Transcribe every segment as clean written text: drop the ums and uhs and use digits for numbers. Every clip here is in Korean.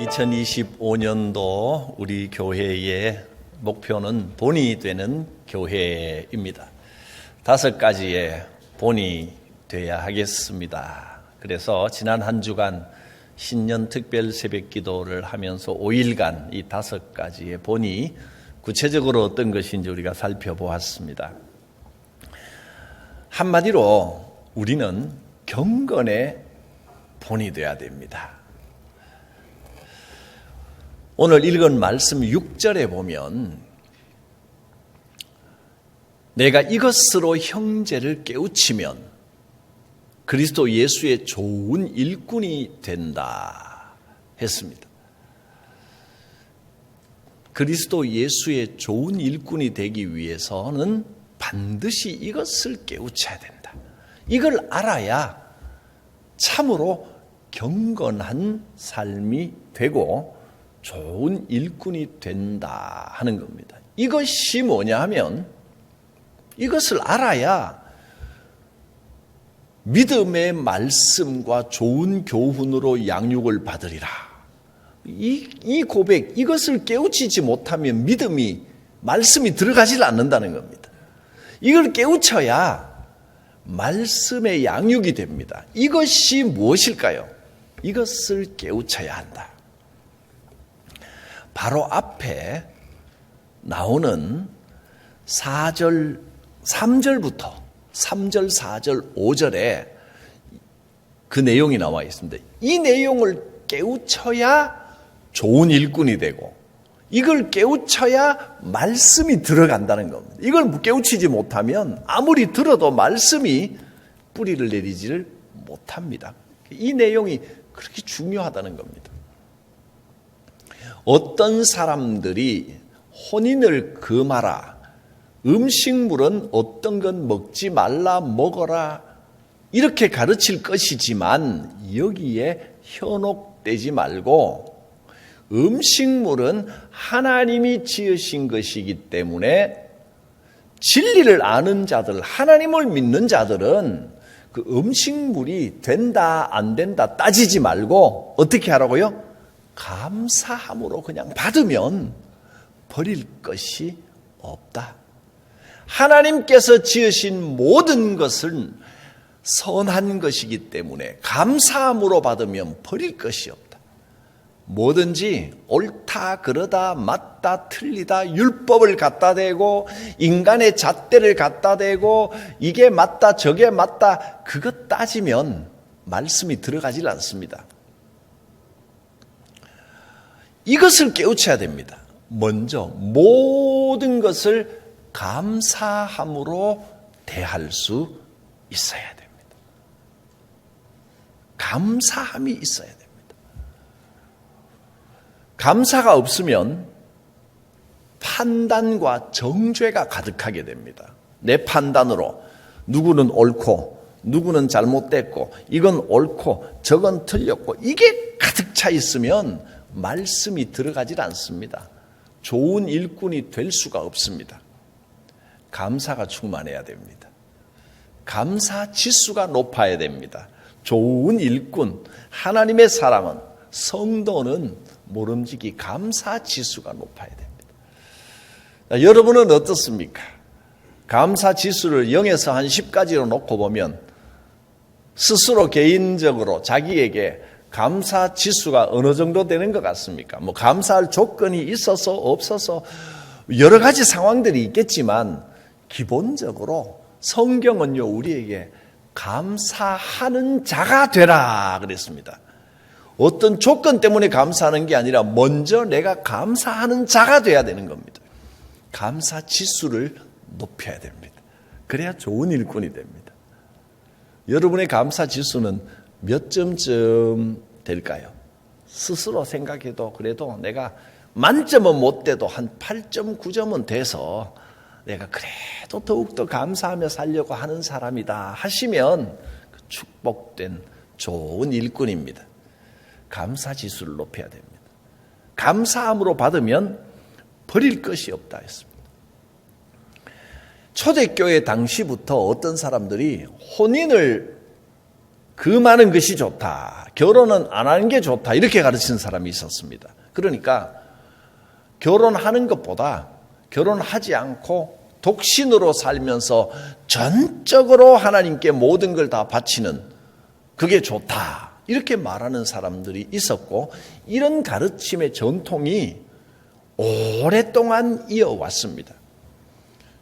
2025년도 우리 교회의 목표는 본이 되는 교회입니다. 5가지의 본이 되어야 하겠습니다. 그래서 지난 한 주간 신년 특별 새벽 기도를 하면서 5일간 이 5가지의 본이 구체적으로 어떤 것인지 우리가 살펴보았습니다. 한마디로 우리는 경건의 본이 되어야 됩니다. 오늘 읽은 말씀 6절에 보면 내가 이것으로 형제를 깨우치면 그리스도 예수의 좋은 일꾼이 된다 했습니다. 그리스도 예수의 좋은 일꾼이 되기 위해서는 반드시 이것을 깨우쳐야 된다. 이걸 알아야 참으로 경건한 삶이 되고 좋은 일꾼이 된다 하는 겁니다. 이것이 뭐냐 하면 이것을 알아야 믿음의 말씀과 좋은 교훈으로 양육을 받으리라. 이 고백, 이것을 깨우치지 못하면 말씀이 들어가질 않는다는 겁니다. 이걸 깨우쳐야 말씀의 양육이 됩니다. 이것이 무엇일까요? 이것을 깨우쳐야 한다. 바로 앞에 나오는 3절, 4절, 5절에 그 내용이 나와 있습니다. 이 내용을 깨우쳐야 좋은 일꾼이 되고 이걸 깨우쳐야 말씀이 들어간다는 겁니다. 이걸 깨우치지 못하면 아무리 들어도 말씀이 뿌리를 내리지를 못합니다. 이 내용이 그렇게 중요하다는 겁니다. 어떤 사람들이 혼인을 금하라, 음식물은 어떤 건 먹지 말라, 먹어라 이렇게 가르칠 것이지만 여기에 현혹되지 말고 음식물은 하나님이 지으신 것이기 때문에 진리를 아는 자들, 하나님을 믿는 자들은 그 음식물이 된다 안 된다 따지지 말고 어떻게 하라고요? 감사함으로 그냥 받으면 버릴 것이 없다. 하나님께서 지으신 모든 것은 선한 것이기 때문에 감사함으로 받으면 버릴 것이 없다. 뭐든지 옳다 그러다 맞다 틀리다 율법을 갖다 대고 인간의 잣대를 갖다 대고 이게 맞다 저게 맞다 그것 따지면 말씀이 들어가질 않습니다. 이것을 깨우쳐야 됩니다. 먼저 모든 것을 감사함으로 대할 수 있어야 됩니다. 감사함이 있어야 됩니다. 감사가 없으면 판단과 정죄가 가득하게 됩니다. 내 판단으로 누구는 옳고 누구는 잘못됐고 이건 옳고 저건 틀렸고 이게 가득 차 있으면 말씀이 들어가질 않습니다. 좋은 일꾼이 될 수가 없습니다. 감사가 충만해야 됩니다. 감사 지수가 높아야 됩니다. 좋은 일꾼, 하나님의 사람은, 성도는 모름지기 감사 지수가 높아야 됩니다. 여러분은 어떻습니까? 감사 지수를 0에서 한 10까지로 놓고 보면 스스로 개인적으로 자기에게 감사 지수가 어느 정도 되는 것 같습니까? 감사할 조건이 있어서 없어서 여러 가지 상황들이 있겠지만 기본적으로 성경은요 우리에게 감사하는 자가 되라 그랬습니다. 어떤 조건 때문에 감사하는 게 아니라 먼저 내가 감사하는 자가 돼야 되는 겁니다. 감사 지수를 높여야 됩니다. 그래야 좋은 일꾼이 됩니다. 여러분의 감사 지수는 몇 점쯤 될까요? 스스로 생각해도 그래도 내가 만점은 못 돼도 한 8점, 9점은 돼서 내가 그래도 더욱더 감사하며 살려고 하는 사람이다 하시면 축복된 좋은 일꾼입니다. 감사 지수를 높여야 됩니다. 감사함으로 받으면 버릴 것이 없다 했습니다. 초대교회 당시부터 어떤 사람들이 혼인을 금하는 것이 좋다. 결혼은 안 하는 게 좋다. 이렇게 가르치는 사람이 있었습니다. 그러니까 결혼하는 것보다 결혼하지 않고 독신으로 살면서 전적으로 하나님께 모든 걸 다 바치는 그게 좋다. 이렇게 말하는 사람들이 있었고 이런 가르침의 전통이 오랫동안 이어왔습니다.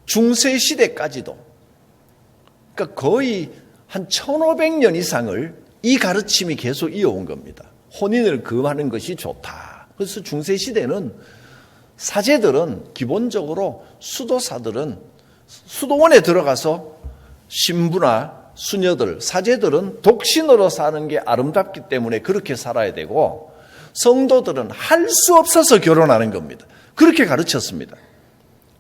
중세시대까지도 그러니까 거의 한 1500년 이상을 이 가르침이 계속 이어온 겁니다. 혼인을 금하는 것이 좋다. 그래서 중세시대는 사제들은 기본적으로 수도사들은 수도원에 들어가서 신부나 수녀들, 사제들은 독신으로 사는 게 아름답기 때문에 그렇게 살아야 되고 성도들은 할 수 없어서 결혼하는 겁니다. 그렇게 가르쳤습니다.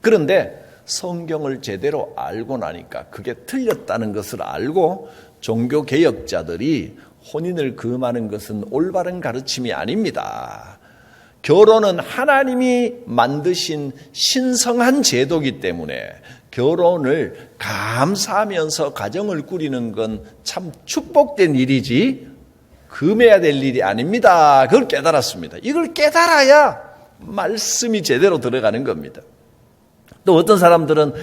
그런데 성경을 제대로 알고 나니까 그게 틀렸다는 것을 알고 종교개혁자들이 혼인을 금하는 것은 올바른 가르침이 아닙니다. 결혼은 하나님이 만드신 신성한 제도이기 때문에 결혼을 감사하면서 가정을 꾸리는 건 참 축복된 일이지 금해야 될 일이 아닙니다. 그걸 깨달았습니다. 이걸 깨달아야 말씀이 제대로 들어가는 겁니다. 또 어떤 사람들은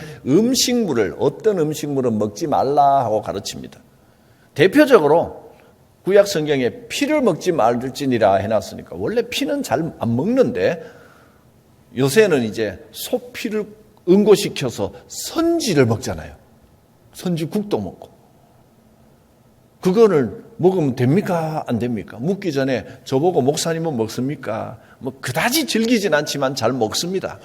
어떤 음식물은 먹지 말라 하고 가르칩니다. 대표적으로 구약 성경에 피를 먹지 말지니라 해놨으니까 원래 피는 잘 안 먹는데 요새는 이제 소피를 응고시켜서 선지를 먹잖아요. 선지국도 먹고. 그거를 먹으면 됩니까? 안 됩니까? 묻기 전에 저보고 목사님은 먹습니까? 뭐 그다지 즐기진 않지만 잘 먹습니다.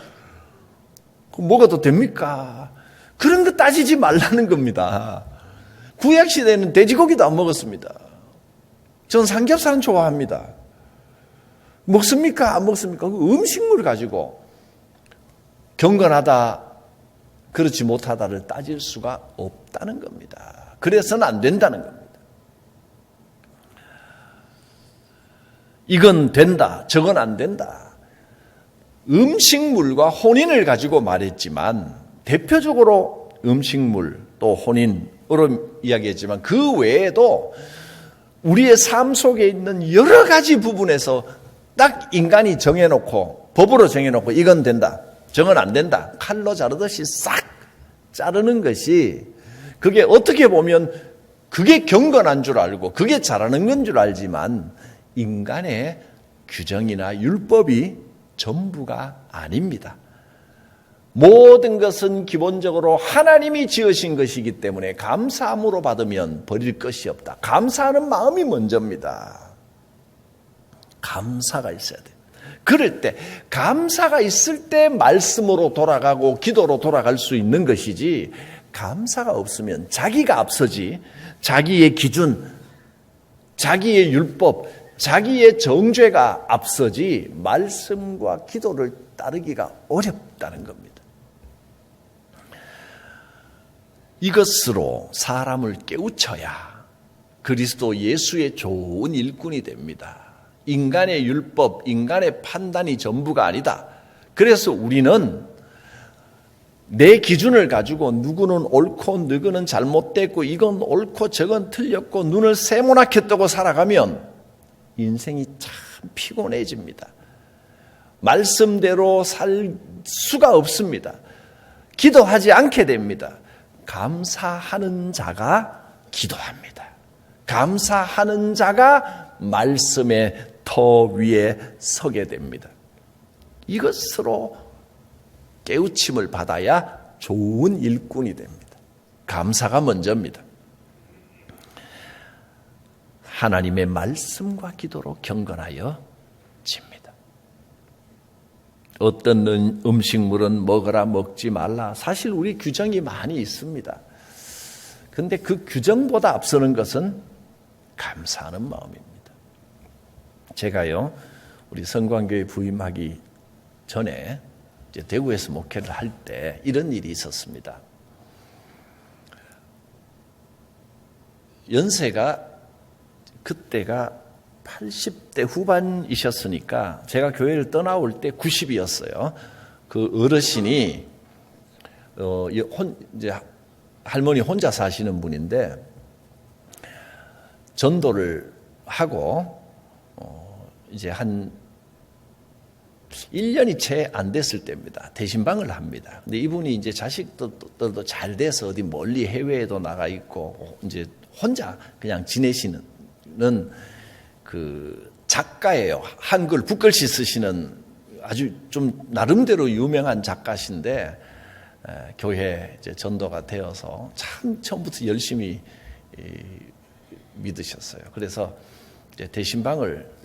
먹어도 됩니까? 그런 거 따지지 말라는 겁니다. 구약시대에는 돼지고기도 안 먹었습니다. 전 삼겹살은 좋아합니다. 먹습니까? 안 먹습니까? 그 음식물을 가지고 경건하다, 그렇지 못하다를 따질 수가 없다는 겁니다. 그래서는 안 된다는 겁니다. 이건 된다, 저건 안 된다. 음식물과 혼인을 가지고 말했지만 대표적으로 음식물 또 혼인으로 이야기했지만 그 외에도 우리의 삶 속에 있는 여러 가지 부분에서 딱 인간이 정해놓고 법으로 정해놓고 이건 된다, 저건 안 된다. 칼로 자르듯이 싹 자르는 것이 그게 어떻게 보면 그게 경건한 줄 알고 그게 잘하는 건 줄 알지만 인간의 규정이나 율법이 전부가 아닙니다. 모든 것은 기본적으로 하나님이 지으신 것이기 때문에 감사함으로 받으면 버릴 것이 없다. 감사하는 마음이 먼저입니다. 감사가 있어야 돼요. 그럴 때 감사가 있을 때 말씀으로 돌아가고 기도로 돌아갈 수 있는 것이지 감사가 없으면 자기가 앞서지 자기의 기준, 자기의 율법, 자기의 정죄가 앞서지 말씀과 기도를 따르기가 어렵다는 겁니다. 이것으로 사람을 깨우쳐야 그리스도 예수의 좋은 일꾼이 됩니다. 인간의 율법, 인간의 판단이 전부가 아니다. 그래서 우리는 내 기준을 가지고 누구는 옳고 누구는 잘못됐고 이건 옳고 저건 틀렸고 눈을 세모나게 뜨고 살아가면 인생이 참 피곤해집니다. 말씀대로 살 수가 없습니다. 기도하지 않게 됩니다. 감사하는 자가 기도합니다. 감사하는 자가 말씀의 터 위에 서게 됩니다. 이것으로 깨우침을 받아야 좋은 일꾼이 됩니다. 감사가 먼저입니다. 하나님의 말씀과 기도로 경건하여 집니다. 어떤 음식물은 먹어라 먹지 말라. 사실 우리 규정이 많이 있습니다. 그런데 그 규정보다 앞서는 것은 감사하는 마음입니다. 제가요, 우리 성광교회 부임하기 전에 이제 대구에서 목회를 할 때 이런 일이 있었습니다. 연세가 그때가 80대 후반이셨으니까 제가 교회를 떠나올 때 90이었어요. 그 어르신이 이제 할머니 혼자 사시는 분인데 전도를 하고 이제 한 1년이 채 안 됐을 때입니다. 대신방을 합니다. 근데 이분이 이제 자식들도 잘 돼서 어디 멀리 해외에도 나가 있고 이제 혼자 그냥 지내시는 그 작가예요. 한글 붓글씨 쓰시는 아주 좀 나름대로 유명한 작가신데 교회 이제 전도가 되어서 참 처음부터 열심히 믿으셨어요. 그래서 이제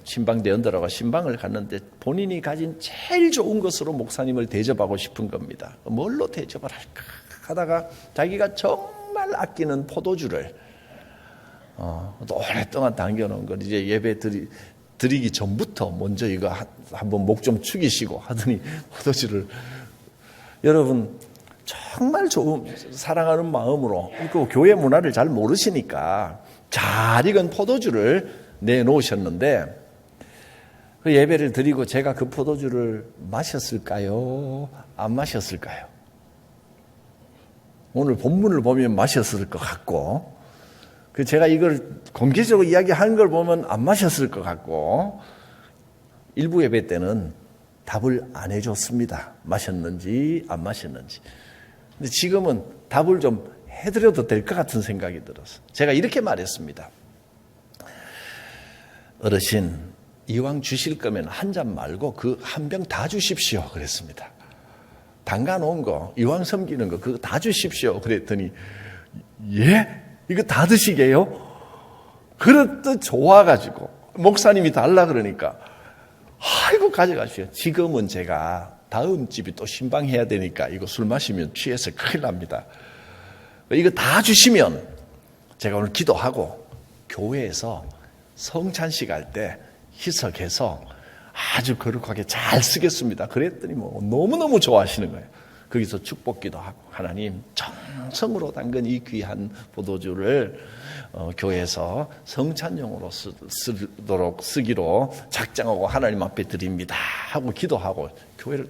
신방대원들하고 신방을 갔는데 본인이 가진 제일 좋은 것으로 목사님을 대접하고 싶은 겁니다. 뭘로 대접을 할까 하다가 자기가 정말 아끼는 포도주를 오랫동안 당겨놓은 걸 이제 예배 드리기 전부터 먼저 이거 한번 목 좀 축이시고 하더니 포도주를 여러분 정말 좋은 사랑하는 마음으로 그 교회 문화를 잘 모르시니까 잘 익은 포도주를 내놓으셨는데 그 예배를 드리고 제가 그 포도주를 마셨을까요? 안 마셨을까요? 오늘 본문을 보면 마셨을 것 같고 그 제가 이걸 공개적으로 이야기하는 걸 보면 안 마셨을 것 같고 일부 예배 때는 답을 안 해줬습니다. 마셨는지 안 마셨는지. 근데 지금은 답을 좀 해드려도 될 것 같은 생각이 들어서 제가 이렇게 말했습니다. 어르신, 이왕 주실 거면 한 잔 말고 그 한 병 다 주십시오. 그랬습니다. 담가 놓은 거, 이왕 섬기는 거 그거 다 주십시오. 그랬더니 예? 이거 다 드시게요? 그렇듯 좋아가지고 목사님이 달라 그러니까 아이고 가져가시오. 지금은 제가 다음 집이 또 신방해야 되니까 이거 술 마시면 취해서 큰일 납니다. 이거 다 주시면 제가 오늘 기도하고 교회에서 성찬식 할 때 희석해서 아주 거룩하게 잘 쓰겠습니다. 그랬더니 뭐 너무너무 좋아하시는 거예요. 거기서 축복기도 하고 하나님 정성으로 담근 이 귀한 포도주를 교회에서 성찬용으로 쓰기로 작정하고 하나님 앞에 드립니다 하고 기도하고 교회를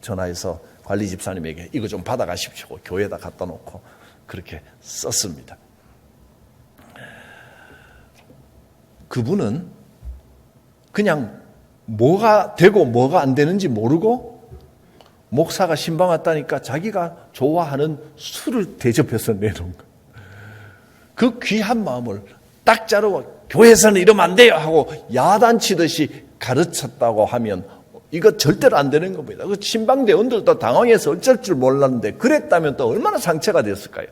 전화해서 관리 집사님에게 이거 좀 받아가십시오. 교회에다 갖다 놓고 그렇게 썼습니다. 그분은 그냥 뭐가 되고 뭐가 안 되는지 모르고 목사가 신방 왔다니까 자기가 좋아하는 술을 대접해서 내놓은 거예요. 그 귀한 마음을 딱 자르고 교회에서는 이러면 안 돼요 하고 야단치듯이 가르쳤다고 하면 이거 절대로 안 되는 겁니다. 그 신방대원들도 당황해서 어쩔 줄 몰랐는데 그랬다면 또 얼마나 상처가 됐을까요?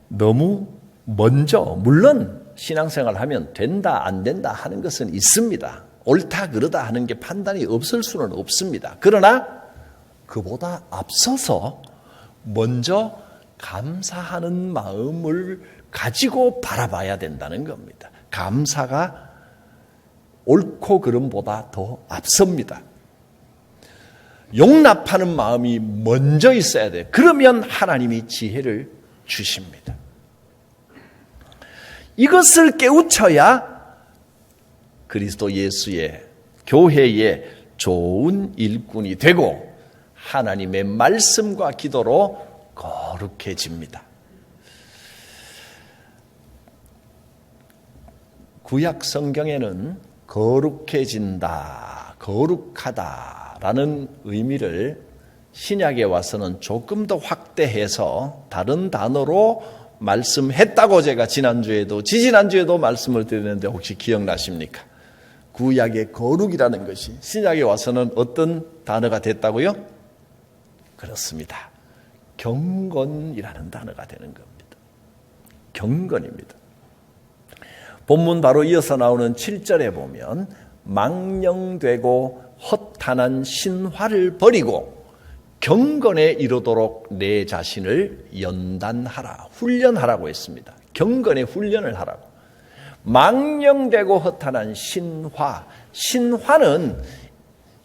너무 먼저 물론 신앙생활 하면 된다 안 된다 하는 것은 있습니다. 옳다 그르다 하는 게 판단이 없을 수는 없습니다. 그러나 그보다 앞서서 먼저 감사하는 마음을 가지고 바라봐야 된다는 겁니다. 감사가 옳고 그름보다 더 앞섭니다. 용납하는 마음이 먼저 있어야 돼요. 그러면 하나님이 지혜를 주십니다. 이것을 깨우쳐야 그리스도 예수의 교회의 좋은 일꾼이 되고 하나님의 말씀과 기도로 거룩해집니다. 구약 성경에는 거룩해진다, 거룩하다라는 의미를 신약에 와서는 조금 더 확대해서 다른 단어로 말씀했다고 제가 지난주에도 지지난주에도 말씀을 드렸는데 혹시 기억나십니까? 구약의 거룩이라는 것이 신약에 와서는 어떤 단어가 됐다고요? 그렇습니다. 경건이라는 단어가 되는 겁니다. 경건입니다. 본문 바로 이어서 나오는 7절에 보면 망령되고 허탄한 신화를 버리고 경건에 이르도록 내 자신을 연단하라, 훈련하라고 했습니다. 경건의 훈련을 하라고. 망령되고 허탄한 신화, 신화는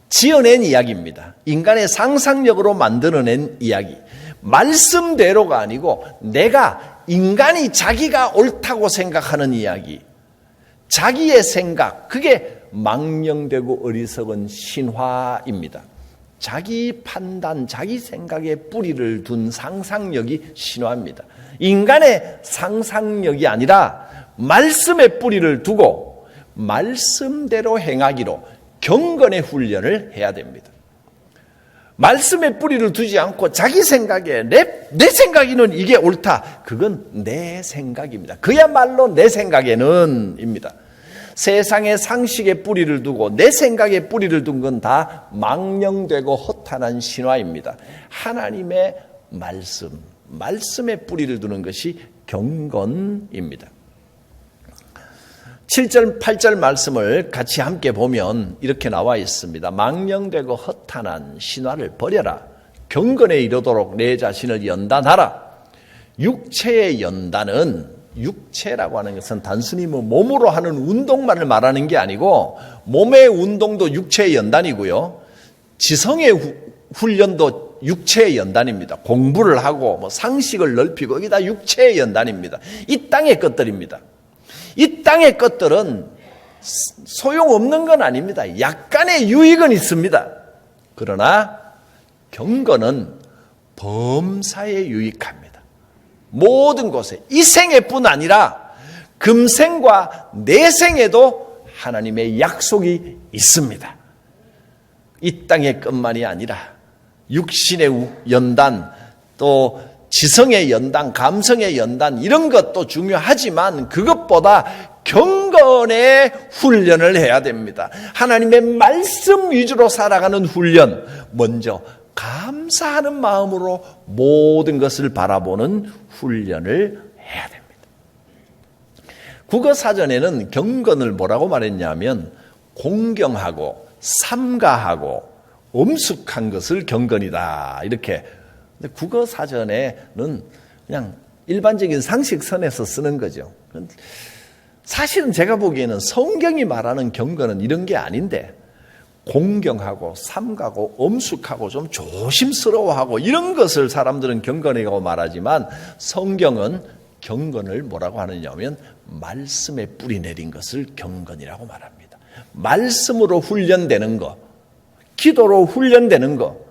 지어낸 이야기입니다. 인간의 상상력으로 만들어낸 이야기. 말씀대로가 아니고 내가 인간이 자기가 옳다고 생각하는 이야기. 자기의 생각, 그게 망령되고 어리석은 신화입니다. 자기 판단, 자기 생각에 뿌리를 둔 상상력이 신화입니다. 인간의 상상력이 아니라 말씀에 뿌리를 두고 말씀대로 행하기로 경건의 훈련을 해야 됩니다. 말씀에 뿌리를 두지 않고 자기 생각에 내 생각에는 이게 옳다. 그건 내 생각입니다. 그야말로 내 생각에는 입니다. 세상의 상식에 뿌리를 두고 내 생각에 뿌리를 둔 건 다 망령되고 허탄한 신화입니다. 하나님의 말씀에 뿌리를 두는 것이 경건입니다. 7절, 8절 말씀을 같이 함께 보면 이렇게 나와 있습니다. 망령되고 허탄한 신화를 버려라. 경건에 이르도록 내 자신을 연단하라. 육체의 연단은, 육체라고 하는 것은 단순히 몸으로 하는 운동만을 말하는 게 아니고 몸의 운동도 육체의 연단이고요. 지성의 훈련도 육체의 연단입니다. 공부를 하고 상식을 넓히고 이게 다 육체의 연단입니다. 이 땅의 것들입니다. 이 땅의 것들은 소용없는 건 아닙니다. 약간의 유익은 있습니다. 그러나 경건은 범사에 유익합니다. 모든 곳에 이 생애뿐 아니라 금생과 내생에도 하나님의 약속이 있습니다. 이 땅의 것만이 아니라 육신의 연단, 또 지성의 연단, 감성의 연단 이런 것도 중요하지만 그것보다 경건의 훈련을 해야 됩니다. 하나님의 말씀 위주로 살아가는 훈련, 먼저 감사하는 마음으로 모든 것을 바라보는 훈련을 해야 됩니다. 국어사전에는 경건을 뭐라고 말했냐면 공경하고 삼가하고 엄숙한 것을 경건이다 이렇게. 근데 국어사전에는 그냥 일반적인 상식선에서 쓰는 거죠. 사실은 제가 보기에는 성경이 말하는 경건은 이런 게 아닌데 공경하고 삼가고 엄숙하고 좀 조심스러워하고 이런 것을 사람들은 경건이라고 말하지만 성경은 경건을 뭐라고 하느냐면 말씀에 뿌리 내린 것을 경건이라고 말합니다. 말씀으로 훈련되는 거, 기도로 훈련되는 거,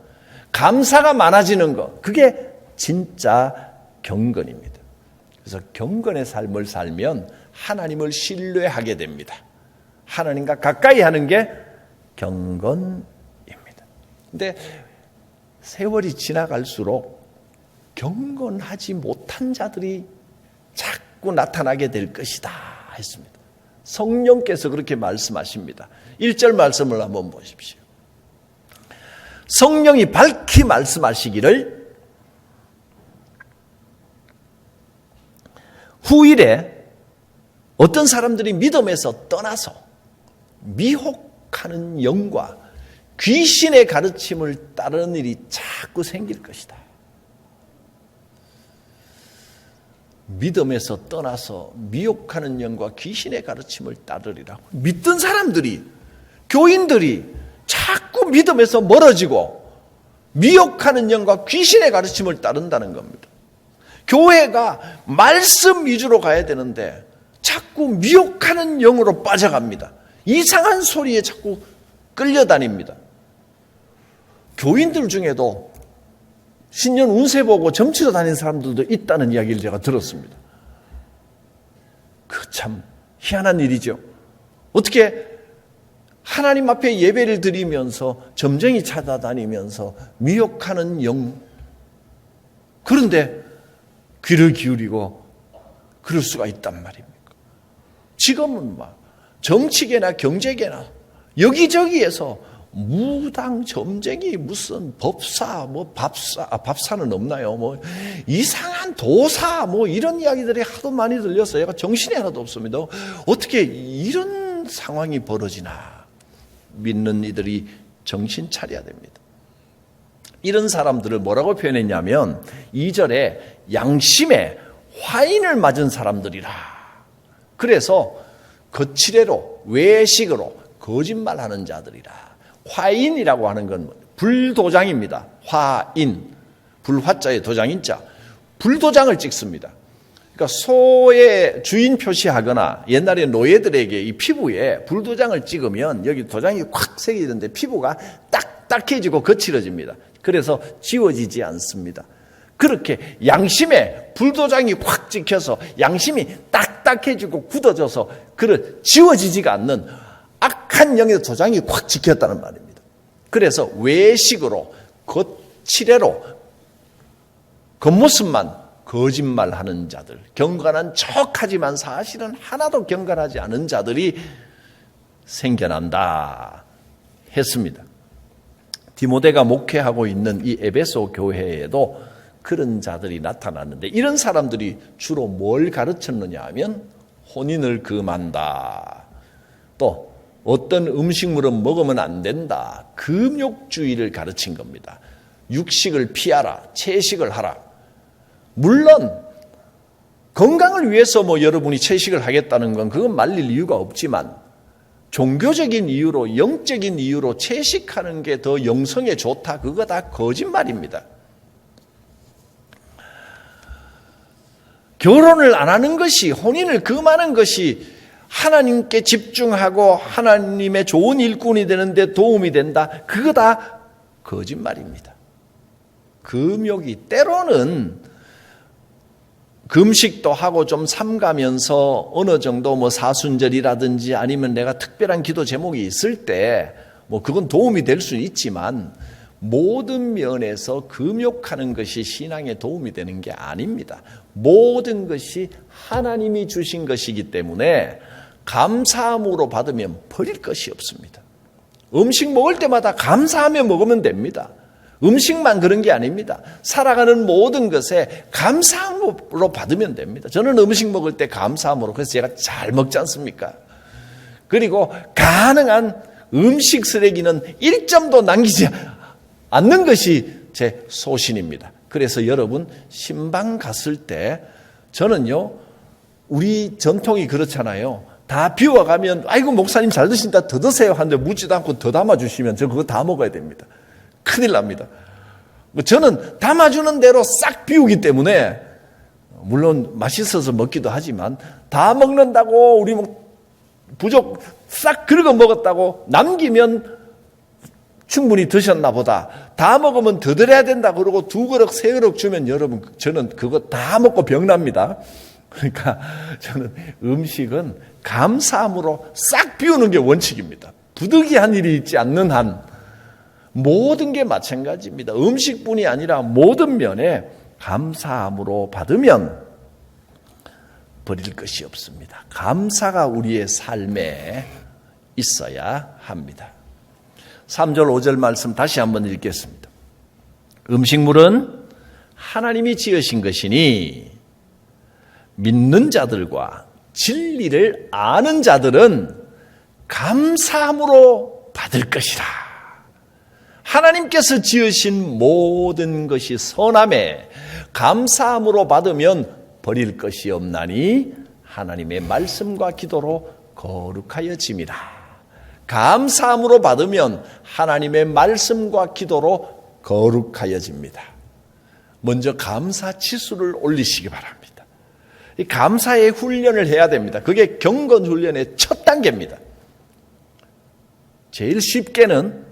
감사가 많아지는 것, 그게 진짜 경건입니다. 그래서 경건의 삶을 살면 하나님을 신뢰하게 됩니다. 하나님과 가까이 하는 게 경건입니다. 근데 세월이 지나갈수록 경건하지 못한 자들이 자꾸 나타나게 될 것이다 했습니다. 성령께서 그렇게 말씀하십니다. 1절 말씀을 한번 보십시오. 성령이 밝히 말씀하시기를 후일에 어떤 사람들이 믿음에서 떠나서 미혹하는 영과 귀신의 가르침을 따르는 일이 자꾸 생길 것이다. 믿음에서 떠나서 미혹하는 영과 귀신의 가르침을 따르리라고. 믿던 사람들이, 교인들이 자꾸 믿음에서 멀어지고 미혹하는 영과 귀신의 가르침을 따른다는 겁니다. 교회가 말씀 위주로 가야 되는데 자꾸 미혹하는 영으로 빠져갑니다. 이상한 소리에 자꾸 끌려다닙니다. 교인들 중에도 신년 운세 보고 점치러 다니는 사람들도 있다는 이야기를 제가 들었습니다. 그 참 희한한 일이죠. 어떻게 하나님 앞에 예배를 드리면서 점쟁이 찾아다니면서 미혹하는 영, 그런데 귀를 기울이고 그럴 수가 있단 말입니까? 지금은 막 정치계나 경제계나 여기저기에서 무당, 점쟁이, 무슨 법사, 밥사는 없나요? 이상한 도사, 이런 이야기들이 하도 많이 들려서 얘가 정신이 하나도 없습니다. 어떻게 이런 상황이 벌어지나? 믿는 이들이 정신 차려야 됩니다. 이런 사람들을 뭐라고 표현했냐면 2절에 양심에 화인을 맞은 사람들이라. 그래서 거칠애로 외식으로 거짓말하는 자들이라. 화인이라고 하는 건 불도장입니다. 화인, 불화자의 도장인자, 불도장을 찍습니다. 그러니까 소의 주인 표시하거나 옛날에 노예들에게 이 피부에 불도장을 찍으면 여기 도장이 콱 새기던데 피부가 딱 딱딱해지고 거칠어집니다. 그래서 지워지지 않습니다. 그렇게 양심에 불도장이 확 찍혀서 양심이 딱딱해지고 굳어져서 지워지지가 않는 악한 영의 도장이 확 찍혔다는 말입니다. 그래서 외식으로 겉치레로 겉모습만 거짓말하는 자들, 경건한 척하지만 사실은 하나도 경건하지 않은 자들이 생겨난다 했습니다. 디모데가 목회하고 있는 이 에베소 교회에도 그런 자들이 나타났는데, 이런 사람들이 주로 뭘 가르쳤느냐 하면 혼인을 금한다, 또 어떤 음식물은 먹으면 안 된다, 금욕주의를 가르친 겁니다. 육식을 피하라, 채식을 하라. 물론 건강을 위해서 여러분이 채식을 하겠다는 건 그건 말릴 이유가 없지만, 종교적인 이유로, 영적인 이유로 채식하는 게 더 영성에 좋다, 그거 다 거짓말입니다. 결혼을 안 하는 것이, 혼인을 금하는 것이 하나님께 집중하고 하나님의 좋은 일꾼이 되는데 도움이 된다, 그거 다 거짓말입니다. 금욕이 때로는 금식도 하고 좀 삼가면서 어느 정도 사순절이라든지 아니면 내가 특별한 기도 제목이 있을 때 그건 도움이 될 수는 있지만, 모든 면에서 금욕하는 것이 신앙에 도움이 되는 게 아닙니다. 모든 것이 하나님이 주신 것이기 때문에 감사함으로 받으면 버릴 것이 없습니다. 음식 먹을 때마다 감사하며 먹으면 됩니다. 음식만 그런 게 아닙니다. 살아가는 모든 것에 감사함으로 받으면 됩니다. 저는 음식 먹을 때 감사함으로, 그래서 제가 잘 먹지 않습니까? 그리고 가능한 음식 쓰레기는 1점도 남기지 않는 것이 제 소신입니다. 그래서 여러분, 신방 갔을 때 저는요, 우리 전통이 그렇잖아요. 다 비워가면 아이고 목사님 잘 드신다, 더 드세요 하는데 묻지도 않고 더 담아주시면 저 그거 다 먹어야 됩니다. 큰일 납니다. 저는 담아주는 대로 싹 비우기 때문에, 물론 맛있어서 먹기도 하지만, 다 먹는다고 우리 부족 싹 긁어 먹었다고 남기면 충분히 드셨나 보다, 다 먹으면 더 드려야 된다 그러고 2그릇 3그릇 주면 여러분, 저는 그거 다 먹고 병납니다. 그러니까 저는 음식은 감사함으로 싹 비우는 게 원칙입니다. 부득이한 일이 있지 않는 한 모든 게 마찬가지입니다. 음식뿐이 아니라 모든 면에 감사함으로 받으면 버릴 것이 없습니다. 감사가 우리의 삶에 있어야 합니다. 3절 5절 말씀 다시 한번 읽겠습니다. 음식물은 하나님이 지으신 것이니 믿는 자들과 진리를 아는 자들은 감사함으로 받을 것이라. 하나님께서 지으신 모든 것이 선함에 감사함으로 받으면 버릴 것이 없나니 하나님의 말씀과 기도로 거룩하여짐이라. 감사함으로 받으면 하나님의 말씀과 기도로 거룩하여집니다. 먼저 감사 지수를 올리시기 바랍니다. 이 감사의 훈련을 해야 됩니다. 그게 경건 훈련의 첫 단계입니다. 제일 쉽게는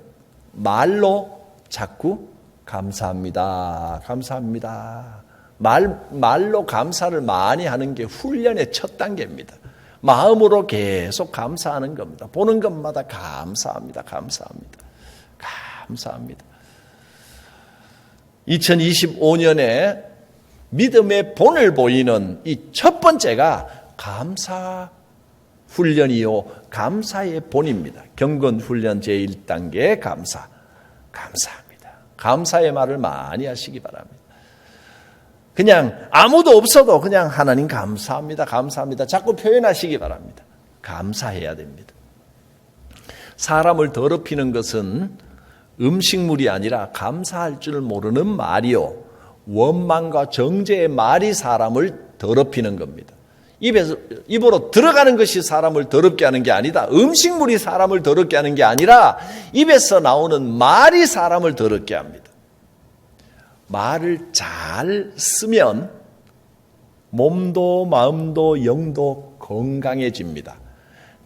말로 자꾸 감사합니다, 감사합니다. 말로 감사를 많이 하는 게 훈련의 첫 단계입니다. 마음으로 계속 감사하는 겁니다. 보는 것마다 감사합니다, 감사합니다, 감사합니다. 2025년에 믿음의 본을 보이는 이 첫 번째가 감사 훈련이요, 감사의 본입니다. 경건 훈련 제1단계 감사. 감사합니다. 감사의 말을 많이 하시기 바랍니다. 그냥 아무도 없어도 그냥 하나님 감사합니다, 감사합니다. 자꾸 표현하시기 바랍니다. 감사해야 됩니다. 사람을 더럽히는 것은 음식물이 아니라 감사할 줄 모르는 말이요, 원망과 정죄의 말이 사람을 더럽히는 겁니다. 입으로 들어가는 것이 사람을 더럽게 하는 게 아니다. 음식물이 사람을 더럽게 하는 게 아니라 입에서 나오는 말이 사람을 더럽게 합니다. 말을 잘 쓰면 몸도 마음도 영도 건강해집니다.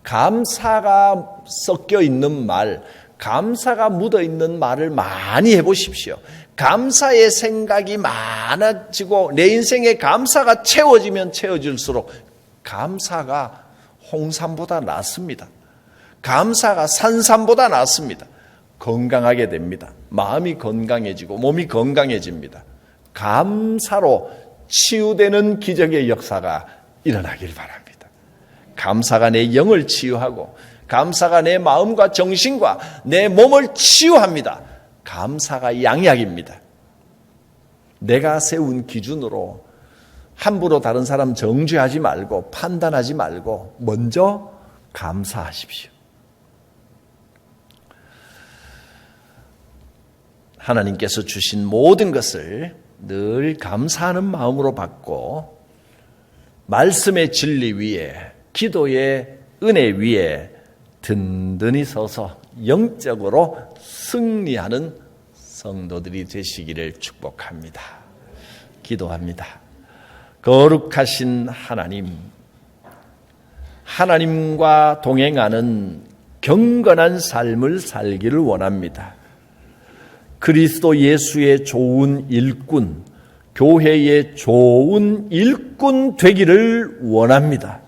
감사가 섞여 있는 말, 감사가 묻어있는 말을 많이 해보십시오. 감사의 생각이 많아지고 내 인생에 감사가 채워지면 채워질수록 감사가 홍삼보다 낫습니다. 감사가 산삼보다 낫습니다. 건강하게 됩니다. 마음이 건강해지고 몸이 건강해집니다. 감사로 치유되는 기적의 역사가 일어나길 바랍니다. 감사가 내 영을 치유하고 감사가 내 마음과 정신과 내 몸을 치유합니다. 감사가 양약입니다. 내가 세운 기준으로 함부로 다른 사람 정죄하지 말고 판단하지 말고 먼저 감사하십시오. 하나님께서 주신 모든 것을 늘 감사하는 마음으로 받고 말씀의 진리 위에 기도의 은혜 위에 든든히 서서 영적으로 승리하는 성도들이 되시기를 축복합니다. 기도합니다. 거룩하신 하나님, 하나님과 동행하는 경건한 삶을 살기를 원합니다. 그리스도 예수의 좋은 일꾼, 교회의 좋은 일꾼 되기를 원합니다.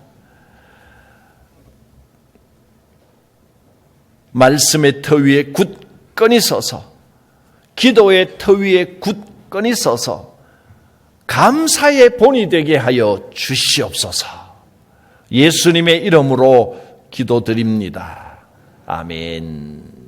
말씀의 터 위에 굳건히 서서 기도의 터 위에 굳건히 서서 감사의 본이 되게 하여 주시옵소서. 예수님의 이름으로 기도드립니다. 아멘.